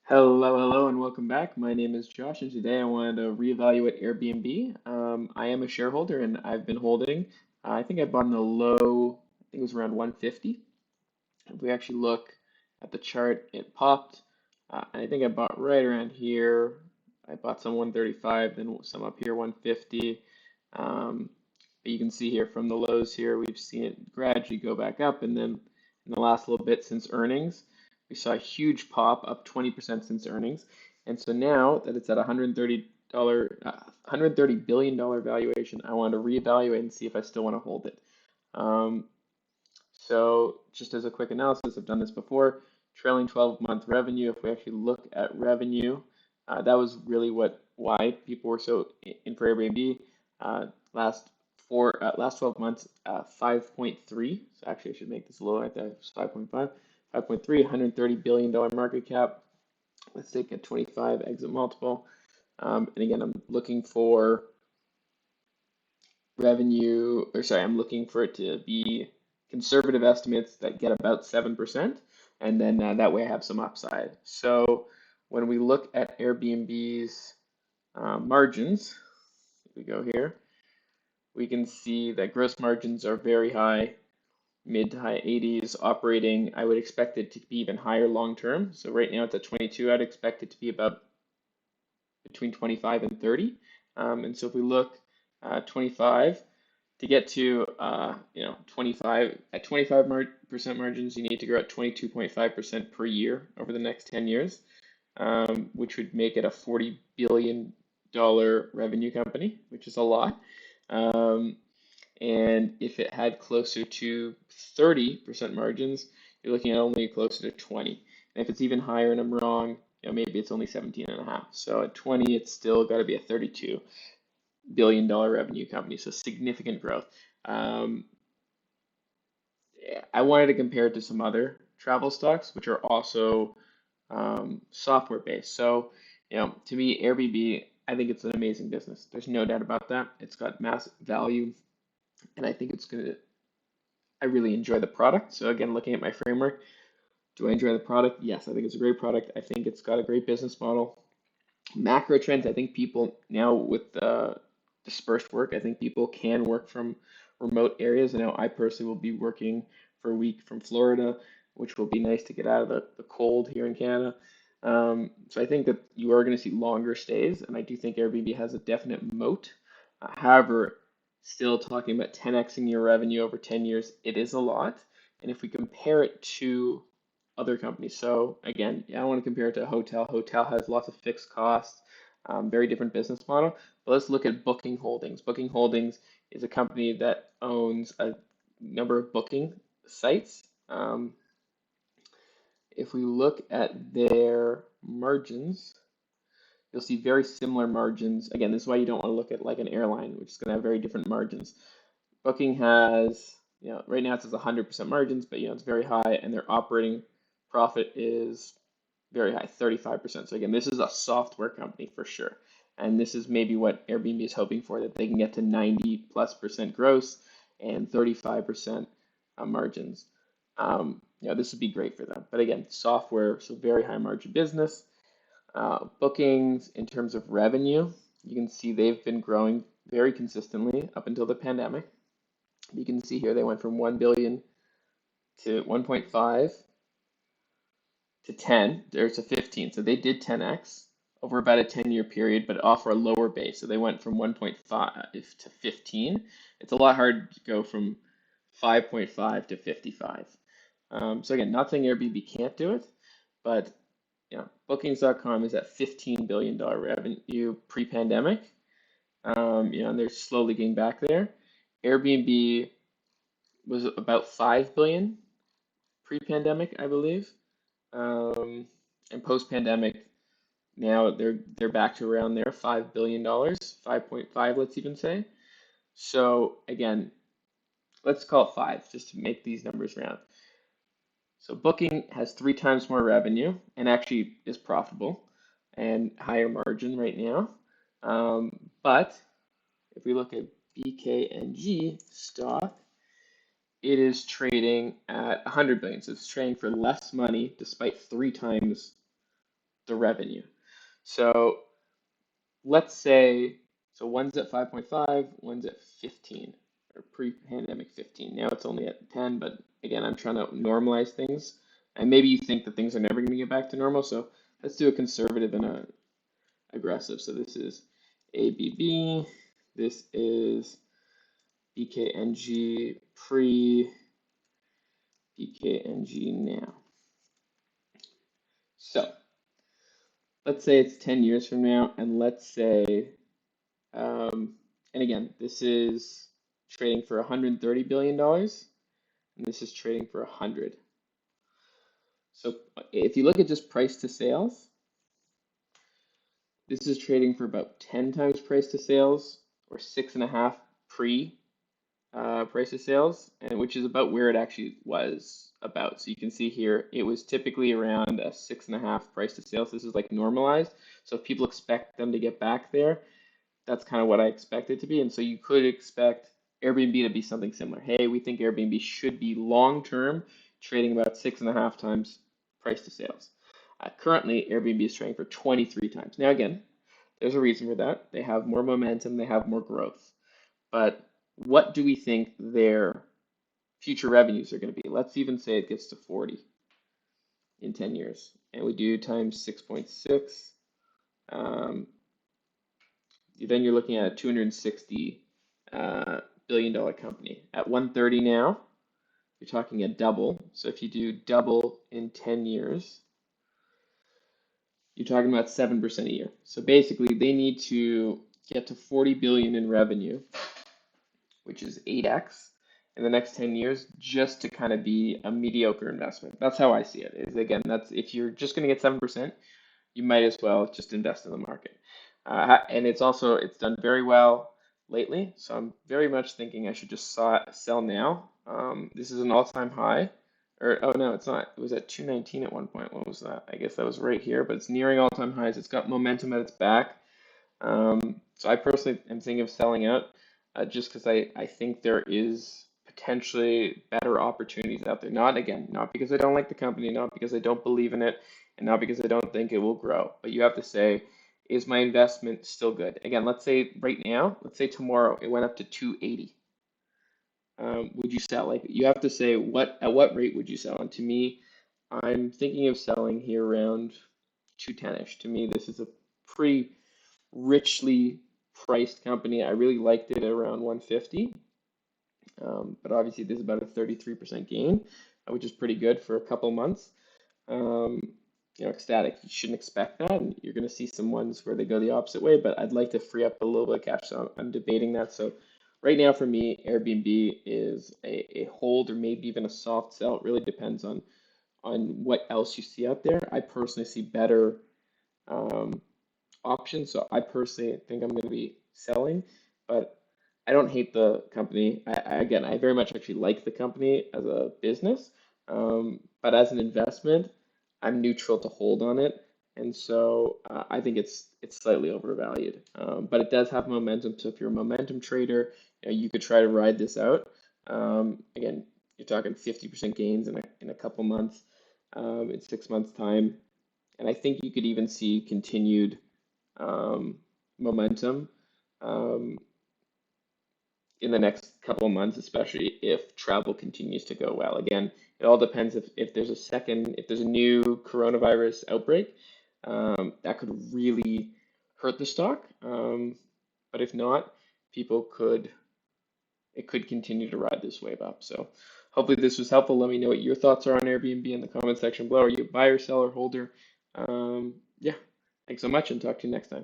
Hello, and welcome back. My name is Josh, and today I wanted to reevaluate Airbnb. I am a shareholder, and I've been holding. I think I bought in the low, I think it was around 150. If we actually look at the chart, it popped. And I think I bought right around here. I bought some 135, then some up here 150. Um, but you can see here from the lows here, we've seen it gradually go back up, and then in the last little bit since earnings, we saw a huge pop up 20% since earnings. And so now that it's at $130 billion valuation, I want to reevaluate and see if I still want to hold it. Um, so just as a quick analysis, I've done this before. Trailing 12-month revenue, if we actually look at revenue, that was really why people were so in for Airbnb. Uh, last last 12 months, 5.3. So actually, I should make this a little right there. It's 5.5, 5.3, $130 billion market cap. Let's take a 25 exit multiple. And again, I'm looking for revenue, or sorry, I'm looking for it to be conservative estimates that get about 7%, and then that way I have some upside. So when we look at Airbnb's margins, we go here, we can see that gross margins are very high, mid to high 80s. Operating, I would expect it to be even higher long term. So right now it's at 22. I'd expect it to be about between 25 and 30. And so if we look 25 to get to 25 at 25% margins, you need to grow at 22.5% per year over the next 10 years, which would make it a $40 billion revenue company, which is a lot. Um, and if it had closer to 30% margins, you're looking at only closer to 20. And if it's even higher and I'm wrong, maybe it's only 17 and a half. So at 20, it's still got to be a $32 billion revenue company. So significant growth. Um, I wanted to compare it to some other travel stocks, which are also software based. So, to me, Airbnb, I think it's an amazing business. There's no doubt about that. It's got massive value, and I think I really enjoy the product. So again, looking at my framework, do I enjoy the product? Yes, I think it's a great product. I think it's got a great business model. Macro trends, I think people now with dispersed work, I think people can work from remote areas. I know I personally will be working for a week from Florida, which will be nice to get out of the cold here in Canada. So I think that you are going to see longer stays, and I do think Airbnb has a definite moat. However, still talking about 10xing your revenue over 10 years, it is a lot. And if we compare it to other companies, so again, yeah, I want to compare it to a hotel. Hotel has lots of fixed costs, very different business model. But let's look at Booking Holdings. Booking Holdings is a company that owns a number of booking sites. If we look at their margins, you'll see very similar margins. Again, this is why you don't want to look at like an airline, which is going to have very different margins. Booking has, right now it says 100% margins, but it's very high, and their operating profit is very high, 35%. So again, this is a software company for sure. And this is maybe what Airbnb is hoping for, that they can get to 90+% gross and 35% margins. This would be great for them. But again, software, so very high margin business. Bookings in terms of revenue, you can see they've been growing very consistently up until the pandemic. You can see here they went from 1 billion to 1.5 to 10. There's a 15. So they did 10x over about a 10-year period, but off a lower base. So they went from 1.5 to 15. It's a lot harder to go from 5.5 to 55. So again, not saying Airbnb can't do it, but Bookings.com is at $15 billion revenue pre-pandemic. And they're slowly getting back there. Airbnb was about 5 billion pre-pandemic, I believe. And post-pandemic, now they're back to around there, $5 billion, 5.5, let's even say. So again, let's call it 5 just to make these numbers round. So Booking has 3 times more revenue and actually is profitable and higher margin right now. But if we look at BKNG stock, it is trading at 100 billion. So it's trading for less money despite 3 times the revenue. So let's say, so one's at 5.5, one's at 15, or pre-pandemic 15. Now it's only at 10, but again, I'm trying to normalize things. And maybe you think that things are never going to get back to normal, so let's do a conservative and a aggressive. So this is ABB, this is BKNG pre, BKNG now. So let's say it's 10 years from now, and let's say, and again, this is trading for $130 billion, and this is trading for 100. So if you look at just price to sales, this is trading for about 10 times price to sales, or 6.5 pre price to sales, and which is about where it actually was about. So you can see here, it was typically around a 6.5 price to sales. This is like normalized. So if people expect them to get back there, that's kind of what I expect it to be. And so you could expect Airbnb to be something similar. Hey, we think Airbnb should be long-term trading about 6.5 times price to sales. Currently, Airbnb is trading for 23 times. Now, again, there's a reason for that. They have more momentum, they have more growth. But what do we think their future revenues are going to be? Let's even say it gets to 40 in 10 years. And we do times 6.6. Then you're looking at a $260 billion company. At 130 now, you're talking a double. So if you do double in 10 years, you're talking about 7% a year. So basically, they need to get to 40 billion in revenue, which is 8x in the next 10 years, just to kind of be a mediocre investment. That's how I see it. Is again, that's if you're just going to get 7%, you might as well just invest in the market. And it's done very well lately. So I'm very much thinking I should just sell now. This is an all-time high. Or, oh no, it's not. It was at 219 at one point. What was that? I guess that was right here, but it's nearing all-time highs. It's got momentum at its back. So I personally am thinking of selling out just because I think there is potentially better opportunities out there. Not because I don't like the company, not because I don't believe in it, and not because I don't think it will grow. But you have to say, is my investment still good? Again, let's say right now, let's say tomorrow it went up to 280. Would you sell? Like you have to say at what rate would you sell? And to me, I'm thinking of selling here around 210-ish. To me, this is a pretty richly priced company. I really liked it at around 150. But obviously this is about a 33% gain, which is pretty good for a couple months. Ecstatic. You shouldn't expect that, and you're going to see some ones where they go the opposite way, but I'd like to free up a little bit of cash, so I'm debating that. So right now for me, Airbnb is a hold or maybe even a soft sell. It really depends on what else you see out there. I personally see better options, so I personally think I'm going to be selling, but I don't hate the company. I very much actually like the company as a business, but as an investment, I'm neutral to hold on it, and so I think it's slightly overvalued. But it does have momentum, so if you're a momentum trader, you could try to ride this out. Again, you're talking 50% gains in a couple months, in 6 months' time, and I think you could even see continued momentum. In the next couple of months, especially if travel continues to go well. Again, it all depends if there's a new coronavirus outbreak, that could really hurt the stock. But if not, it could continue to ride this wave up. So hopefully this was helpful. Let me know what your thoughts are on Airbnb in the comment section below. Are you a buyer, seller, holder? Yeah, thanks so much and talk to you next time.